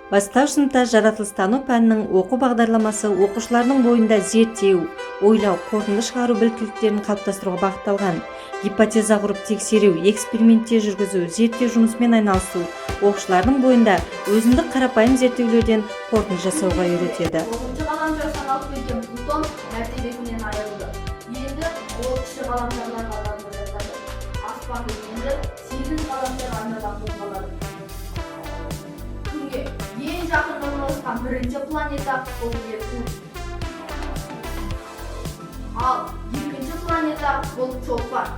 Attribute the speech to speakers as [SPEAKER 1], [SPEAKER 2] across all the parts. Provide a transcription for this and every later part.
[SPEAKER 1] Бастауыш сыныпта жаратылыстану пәнінің оқу бағдарламасы оқушылардың бойында зерттеу, ойлау, қорытынды шығару біліктіліктерін қалыптастыруға бағытталған. Гипотеза құрып тексеру, эксперименттер жүргізу, зерттеу жұмысымен айналысу оқушылардың бойында өзіндік қарапайым зерттеулерден қорытынды жасауға үйретеді.
[SPEAKER 2] Ең жақын орналасқан бірінші планета ол Күн. Ал екінші планета ол Шолпан.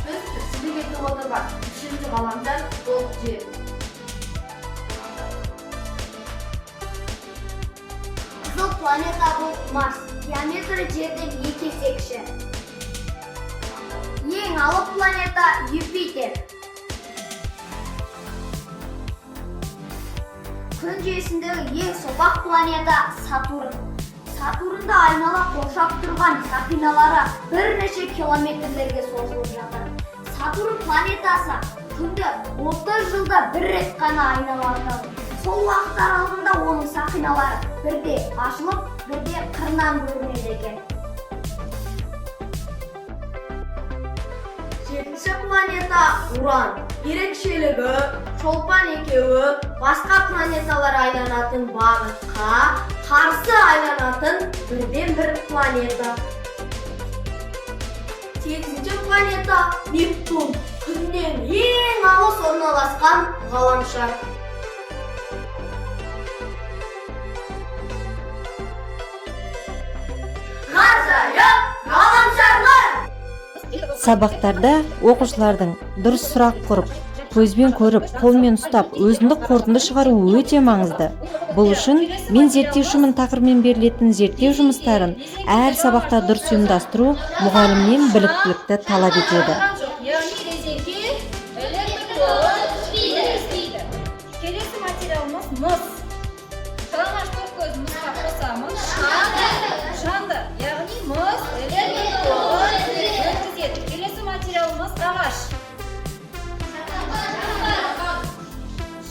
[SPEAKER 2] Біз тіршілік етіп отырған үшінші ғаламшар ол Жер.
[SPEAKER 3] Қызыл планета бұл Марс. Диаметрі Жерден 2 есе кіші. Ең алып планета Юпитер. Күн жүйесіндегі ең сопақ планета Сатурн. Сатурнды айнала қоршап тұрған сақиналары бірнеше километрлерге созылып жатыр. Сатурн планетасы күнді 30 жылда бір рет қана айналады. Сол уақыт аралығында оның сақиналары бірде ашылып, бірде қырынан көрінеді екен.
[SPEAKER 2] Жетінші планета Уран. Ерекшелігі Шолпан екеуі басқа планеталар айланатын бағытқа қарсы айланатын бірден-бір планета. Сегізінші планета Нептун. Күннен ең алыс орналасқан ғаламшар. Ғажайып ғаламшарлар!
[SPEAKER 1] Сабақтарда оқушылардың дұрыс сұрақ құрып, көзбен көріп, қолмен ұстап, өзіндік қорытынды шығару өте маңызды. Бұл үшін мен зерттеушімін тақырыбымен берілетін зерттеу жұмыстарын әр сабақта дұрыс ұйымдастыру мұғалімнен біліктілікті талап етеді.
[SPEAKER 4] Келесі материалымыз мұз. Жалаңаш тоқ көз мұзға қосамыз. Шаңды, яғни мұз, электр тоғын өткізеді. Келесі материалымыз ағаш.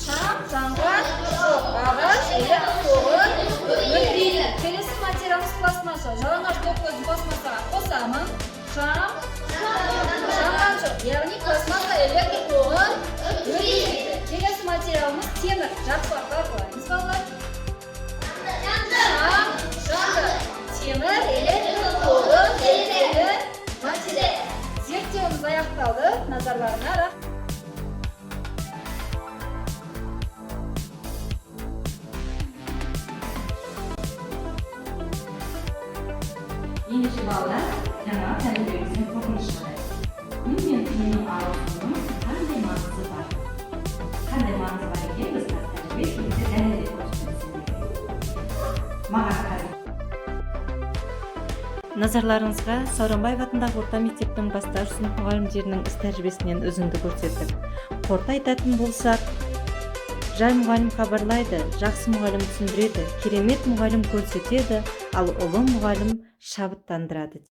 [SPEAKER 4] Шаң, жаңғақ, жоқ, ағаш, электр тоғын өтпейді. Келесі материалымыз пластмасса. Жалаңаш тоқ көзін пластмассаға қосамын. Шаң, жаңғақ жоқ, яғни пластмасса электр тоғын өтпейді. Келесі материалымыз темір. Жақсылап бақылаймыз балалар. Шаңды, темір, электр тоғын өтпейді материал. Зерттеуіміз аяқталды. Назарларына рахмет.
[SPEAKER 5] Ендеше балалар, жаңа пәндерімізден қорытынды шығарайық. Күн мен түннің ауысуының қандай маңызы бар? Қандай маңызы бар екен біз тәжірибе кезінде дәлелдеп көрсетеміз. Маған қарай.
[SPEAKER 1] Назарларыңызға Сауранбаев атындағы орта мектептің бастауыш сынып мұғалімдерінің іс тәжірибесінен үзінді көрсеттік. Қорыта айтатын болсақ, жай мұғалім хабарлайды, жақсы мұғалім түсіндіреді, керемет мұғалім көрсетеді, ал ұлы мұғалім шабыттандырады.